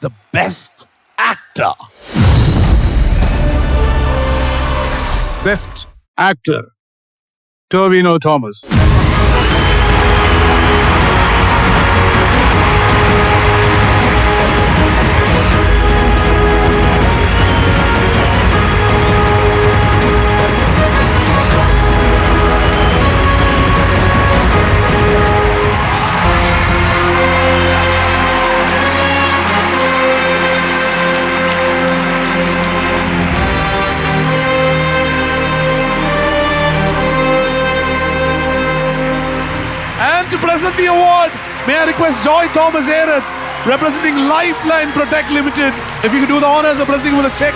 the best actor. Best actor, Tovino Thomas. And to present the award, may I request Joy Thomas Erath, representing Lifeline Protect Limited, if you could do the honors of presenting with a check.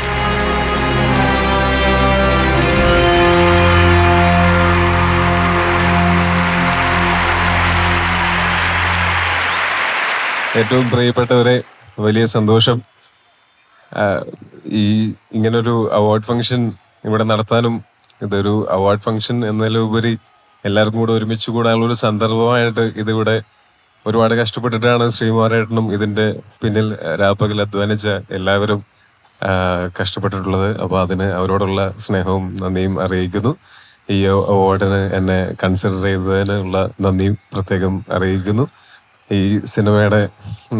ഏറ്റവും പ്രിയപ്പെട്ടവരെ, വലിയ സന്തോഷം. ഈ ഇങ്ങനൊരു award function ഇവിടെ നടത്താനും, ഇതൊരു award function എന്നതിലുപരി എല്ലാവർക്കും കൂടെ ഒരുമിച്ച് കൂടാനുള്ള ഒരു സന്ദർഭമായിട്ട് ഇതിവിടെ ഒരുപാട് കഷ്ടപ്പെട്ടിട്ടാണ് ശ്രീകുമാരേട്ടനും ഇതിൻ്റെ പിന്നിൽ രാപ്പകൽ അധ്വാനിച്ച എല്ലാവരും കഷ്ടപ്പെട്ടിട്ടുള്ളത്. അപ്പോൾ അതിന് അവരോടുള്ള സ്നേഹവും നന്ദിയും അറിയിക്കുന്നു. ഈ അവാർഡിന് എന്നെ കൺസിഡർ ചെയ്തതിനുള്ള നന്ദിയും പ്രത്യേകം അറിയിക്കുന്നു. ഈ സിനിമയുടെ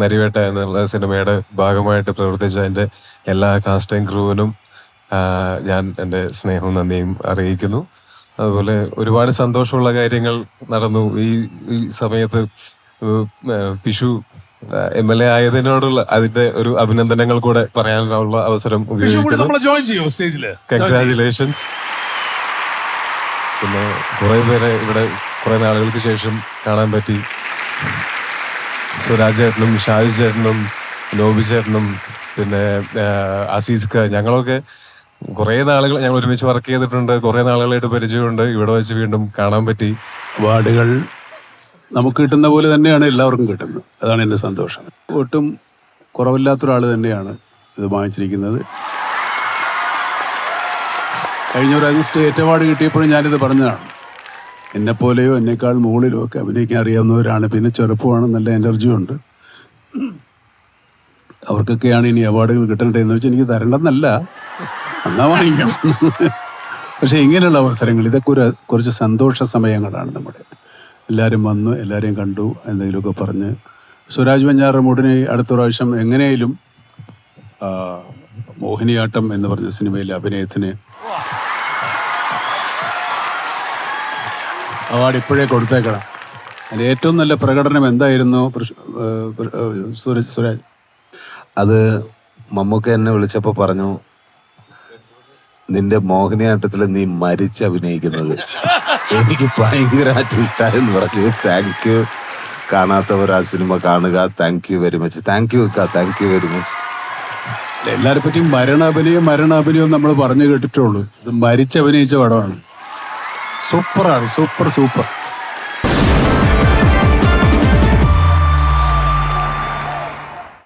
നരിവേട്ട എന്നുള്ള സിനിമയുടെ ഭാഗമായിട്ട് പ്രവർത്തിച്ച എൻ്റെ എല്ലാ കാസ്റ്റ് ആൻഡ് ക്രൂവിനും ഞാൻ എൻ്റെ സ്നേഹവും നന്ദിയും അറിയിക്കുന്നു. അതുപോലെ ഒരുപാട് സന്തോഷമുള്ള കാര്യങ്ങൾ നടന്നു ഈ സമയത്ത്. പിഷു MLA ആയതിനോടുള്ള അതിന്റെ ഒരു അഭിനന്ദനങ്ങൾ കൂടെ പറയാനുള്ള അവസരം ഉപയോഗിക്കുന്നു. കൺഗ്രാജുലേഷൻസ്. പിന്നെ കുറെ പേരെ ഇവിടെ കുറെ നാളുകൾക്ക് ശേഷം കാണാൻ പറ്റി. സ്വരാജ് ചേട്ടനും ഷാജു ചേട്ടനും നോബി ചേട്ടനും പിന്നെ അസീസ് ഖാൻ, ഞങ്ങളൊക്കെ കുറേ നാളുകൾ ഞങ്ങൾ ഒരുമിച്ച് വർക്ക് ചെയ്തിട്ടുണ്ട്. കുറേ നാളുകളായിട്ട് പരിചയമുണ്ട്. ഇവിടെ വെച്ച് വീണ്ടും കാണാൻ പറ്റി. അവാർഡുകൾ നമുക്ക് കിട്ടുന്ന പോലെ തന്നെയാണ് എല്ലാവർക്കും കിട്ടുന്നത്. അതാണ് എൻ്റെ സന്തോഷം. ഒട്ടും കുറവില്ലാത്തൊരാൾ തന്നെയാണ് ഇത് വാങ്ങിച്ചിരിക്കുന്നത്. കഴിഞ്ഞ പ്രാവശ്യം സ്റ്റേറ്റ് അവാർഡ് കിട്ടിയപ്പോഴും ഞാനിത് പറഞ്ഞതാണ്. എന്നെപ്പോലെയോ എന്നേക്കാൾ മുകളിലോ ഒക്കെ അഭിനയിക്കാൻ അറിയാവുന്നവരാണ്. പിന്നെ ചെറുപ്പമാണ്, നല്ല എനർജിയും ഉണ്ട്. അവർക്കൊക്കെയാണ് ഇനി അവാർഡുകൾ കിട്ടേണ്ടത് എന്ന് വെച്ചാൽ എനിക്ക് തരേണ്ടെന്നല്ല, എന്നാ വാങ്ങിക്കാം. പക്ഷേ ഇങ്ങനെയുള്ള അവസരങ്ങൾ, ഇതൊക്കെ കുറച്ച് സന്തോഷ സമയങ്ങളാണ് നമ്മുടെ. എല്ലാവരും വന്നു, എല്ലാവരെയും കണ്ടു, എന്തെങ്കിലുമൊക്കെ പറഞ്ഞ്. സുരാജ് വെഞ്ഞാറമൂടിനെ അടുത്ത പ്രാവശ്യം എങ്ങനെയും മോഹിനിയാട്ടം എന്ന് പറഞ്ഞ സിനിമയിലെ അഭിനയത്തിന് അവാർഡ് ഇപ്പോഴേ കൊടുത്തേക്കണം. അതിൽ ഏറ്റവും നല്ല പ്രകടനം എന്തായിരുന്നു സുരാജ്? അത് മമ്മൂക്ക എന്നെ വിളിച്ചപ്പോൾ പറഞ്ഞു, നിന്റെ മോഹിനിയാട്ടത്തിൽ നീ മരിച്ച് അഭിനയിക്കുന്നത് എനിക്ക് ഭയങ്കരമായിട്ട് ഇഷ്ടായെന്ന് പറഞ്ഞു. Thank you. കാണാത്തവർ ആ സിനിമ കാണുക. Thank you very much. Thank you very much. എല്ലാവരെ പറ്റിയും മരണാഭിനയം നമ്മൾ പറഞ്ഞു കേട്ടിട്ടുള്ളൂ. ഇത് മരിച്ചഭിനയിച്ച പടമാണ്. സൂപ്പറാണ്, സൂപ്പർ.